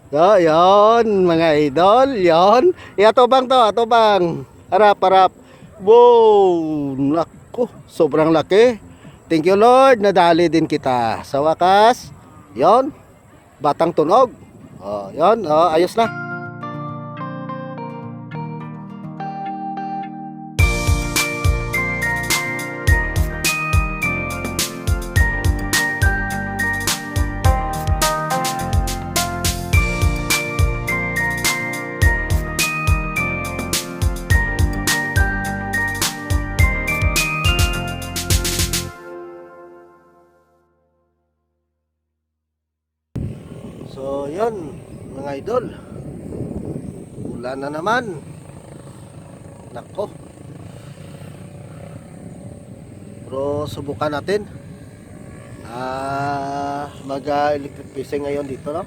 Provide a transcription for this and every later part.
So, yon mga idol, yon. Atubang to, atubang. Harap, harap. Wow, naku, sobrang laki. Thank you Lord, nadali din kita. Sa wakas, yon, batang tunog. Oh, yon, oh, ayos na. So, yon, mga idol. Ulan na naman. Nako. Pero subukan natin. Mag-electric fishing ngayon dito, no?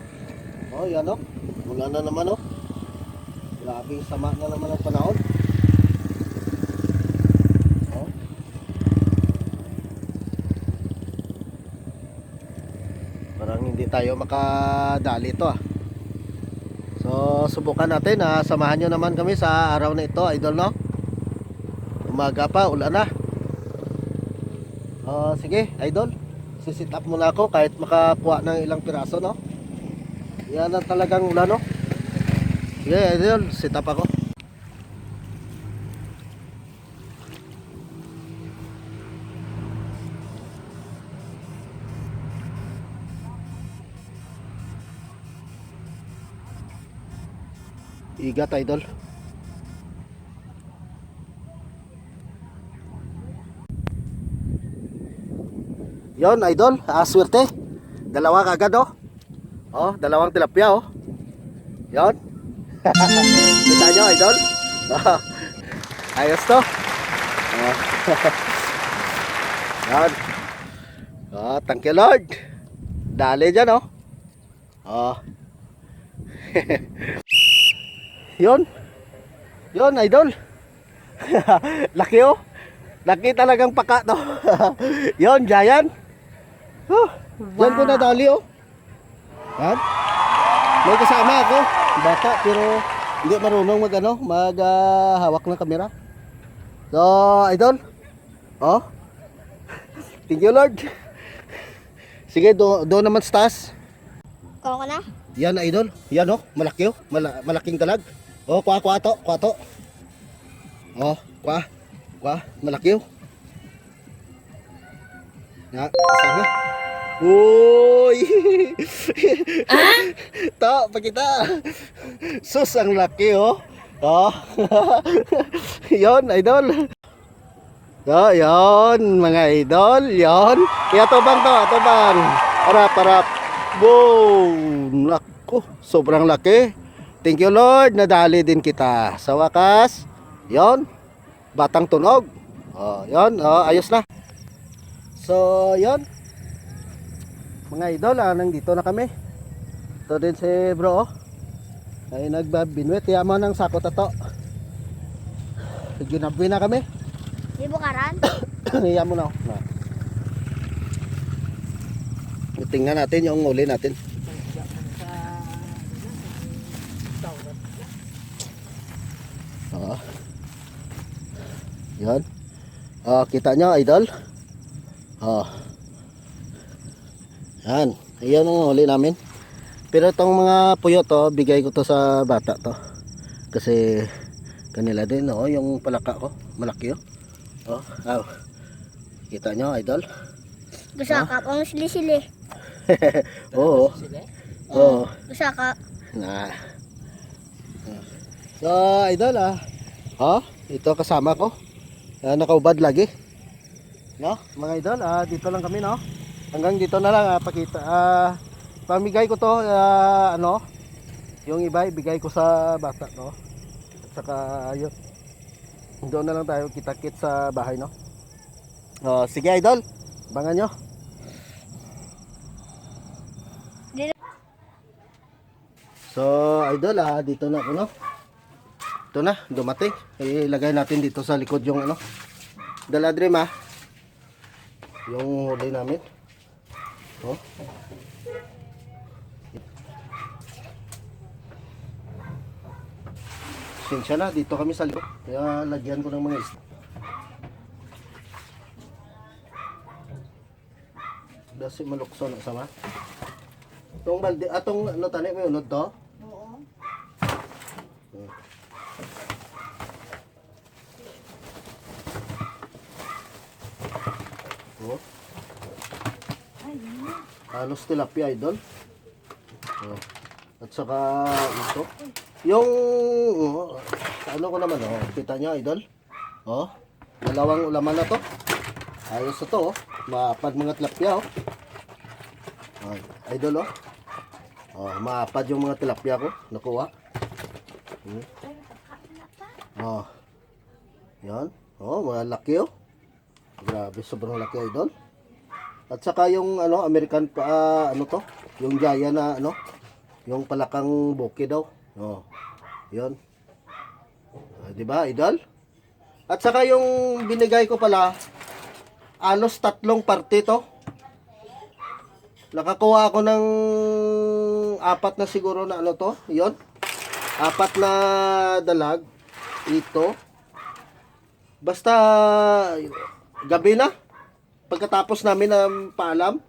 Oh, yan, no? Ulan na naman, no? Grabing sama na naman ang panahon. Oh. Parang hindi tayo makadali ito, ah. So, subukan natin. Samahan nyo naman kami sa araw na ito, idol, no? Umaga pa, ulan na. Sige, idol. Sisit up muna ako kahit makakuha ng ilang piraso, no? Yan na talagang ulan, no? Sige, idol, sit up ako. Igat, idol. Yon, idol, swerte. Dalawa kagad, oh. Oh, dalawang tilapia, oh. Yon. Kita nyo, idol. Ayos to. Oh. Yan. Oh, thank you Lord. Dali dyan, oh. Oh. Yon. Yon, idol. Laki, oh. Laki talagang paka to. Yon, giant. Diyan ko nadali, oh. Yan. May kasama ako, bata, pero hindi marunong maghawak ng kamera. So, idol. Oh. Thank you Lord. Sige, doon naman sa taas. Kuha ko na? Yan, idol. Yan, oh, malaki, oh. Malaking dalag. Oh, kuha to, kuha to. Oh, kuha, malaki, oh. Ya, sana. Uy! To, pakita. Sus, ang laki, oh. Oh. Yon, idol. So, yon, mga idol. Yon. Atubang to, atubang. Harap, harap. Boom! Naku, sobrang laki. Thank you Lord, nadali din kita. Sa wakas, yon, batang tunog. Oh, yon, oh, ayos na. So, yon. Mga idol, nandito na kami. Ito din si bro, oh. Ay nagbabinwit, tiya mo ng sakot ato. Ginabwi na kami. Di bukaran? Hiya mo na, oh. Tingnan natin yung uli natin. Yan. Kita nyo, idol. Yan. Ayan ang huli namin. Pero itong mga puyo to, bigay ko to sa bata to. Kasi kanila din, oh, yung palaka ko. Malaki, oh. Kita nyo, idol. Gusaka pang sili-sili. Oo. Oo. Gusaka. So, idol, ito kasama ko. Nakaubad lagi. No, mga idol, dito lang kami, no. Hanggang dito na lang, pakita. Pamigay ko to, yung iba ibigay ko sa bata, no. At saka ayun. Doon na lang tayo kita-kit sa bahay, no. Sige, idol. Abangan nyo. So, idol, dito na ako, no. Ito na, dumating. Ilagay natin dito sa likod yung dala dream, yung huli namin. Oh. Pasensya na, dito kami sa likod. Kaya lagyan ko ng mga isda. Dasi malukso na sama. Itong balde, atong ano tani may unod to? Oo. Oh. Halos tilapia idol. Oh. At saka ito. Yung ano ko naman kita niyo idol. Oh. Dalawang ulaman na to. Ayos na to oh. Mapad mga tilapia oh. Ay, idol oh. Oh, mapad yung mga tilapia ko nakuha. Oh. Yan. Oh, mga laki oh. Grabe, sobrang laki idol. At saka yung ano, American ano to, yung jaya na ano, yung palakang buki daw. Oh. 'Yon. Di ba, idol? At saka yung binigay ko pala alos 3 parte to. Nakakuha ako ng 4 na siguro na ano to, 'yon. 4 na dalag ito. Basta gabi na pagkatapos namin ng paalam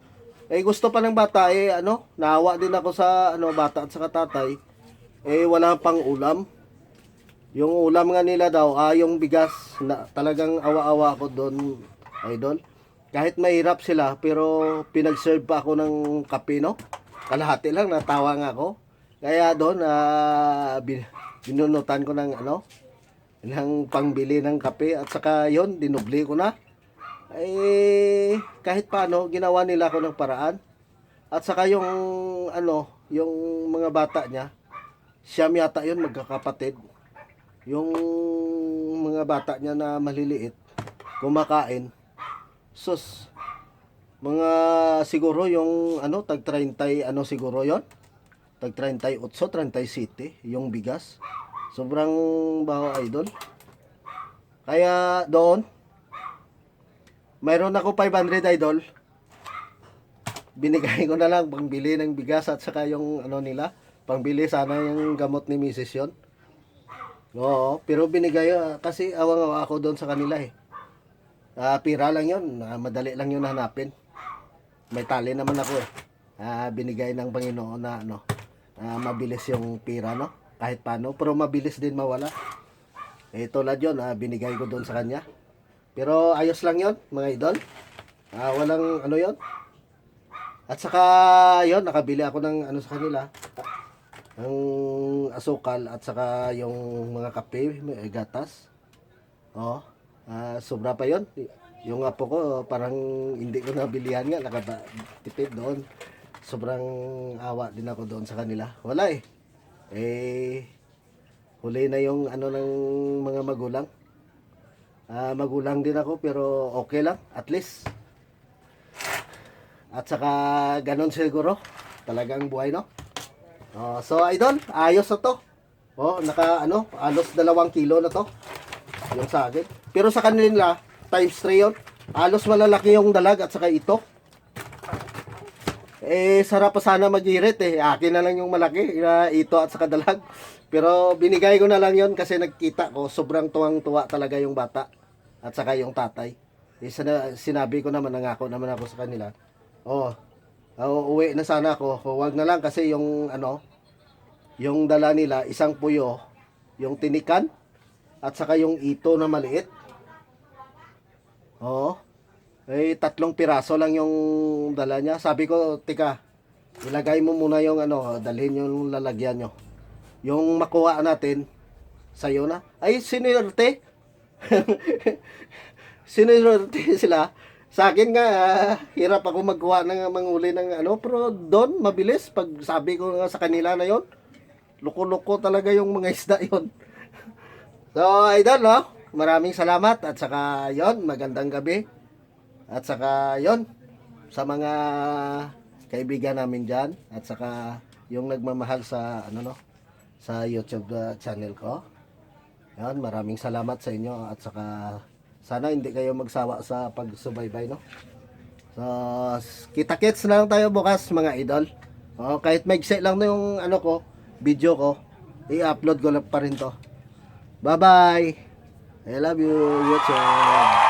gusto pa ng bata ano naawa din ako sa ano bata at saka tatay wala pang ulam yung ulam nga nila daw yung bigas na talagang awa-awa ako doon idol kahit mahirap sila pero pinag-serve pa ako ng kape no kalahati lang natawa nga ako kaya doon binunutan ko ng ano ng pangbili ng kape at saka yon dinubli ko na kahit paano ginawa nila ako ng paraan at saka yung ano yung mga bata niya siyam yata yun magkakapatid yung mga bata niya na maliliit kumakain sus mga siguro yung ano tag 30 ano siguro yon tag 38 37 yung bigas sobrang baho idol kaya doon mayroon ako 500 idol. Binigay ko na lang pangbili ng bigas at saka yung ano nila, pangbili sana yung gamot ni Mrs. yon. Oo, pero binigay kasi awang-awa ako doon sa kanila pira lang yon, madali lang yun hanapin. May tali naman ako binigay ng Panginoon na ano, mabilis yung pira no, kahit paano, pero mabilis din mawala. Tulad yun, binigay ko doon sa kanya. Pero ayos lang yon mga idol. Walang ano yon. At saka yon nakabili ako ng ano sa kanila. Ang asukal at saka yung mga kape, gatas. Oh, sobra pa yon. Yung apo ko parang hindi ko nabilihan nga nakatipid doon. Sobrang awa din ako doon sa kanila. Wala huli na yung ano ng mga magulang. Magulang din ako pero okay lang at least at saka ganon siguro talagang buhay no so idol ayos na to naka ano alos 2 kilo na to yung saging pero sa kanila times 3 yun alos malalaki yung dalag at saka ito sarap pa sana mag-irit akin na lang yung malaki ito at saka dalag pero binigay ko na lang yon kasi nagkita ko sobrang tuwang-tuwa talaga yung bata at saka yung tatay. Sinabi ko naman, nangako naman ako sa kanila. Uwi na sana ako. Huwag na lang kasi yung ano, yung dala nila, isang puyo, yung tinikan, at saka yung ito na maliit. 3 piraso lang yung dala niya. Sabi ko, tika, ilagay mo muna yung ano, dalhin yung lalagyan nyo. Yung makuha natin, sa'yo na. Ay, sinirte. Sinunod sila sa akin nga hirap ako magkuha ng manguli ng ano pero doon mabilis pag sabi ko nga sa kanila na yon loko-loko talaga yung mga isda yon so idol no maraming salamat at saka yon magandang gabi at saka yon sa mga kaibigan namin dyan at saka yung nagmamahal sa ano no sa YouTube channel ko. Yan, maraming salamat sa inyo at saka sana hindi kayo magsawa sa pagsubaybay no. So, kita-kits na lang tayo bukas mga idol. Kahit maigsi lang na yung ano ko, video ko, i-upload ko lang pa rin to. Bye-bye. I love you, YouTube.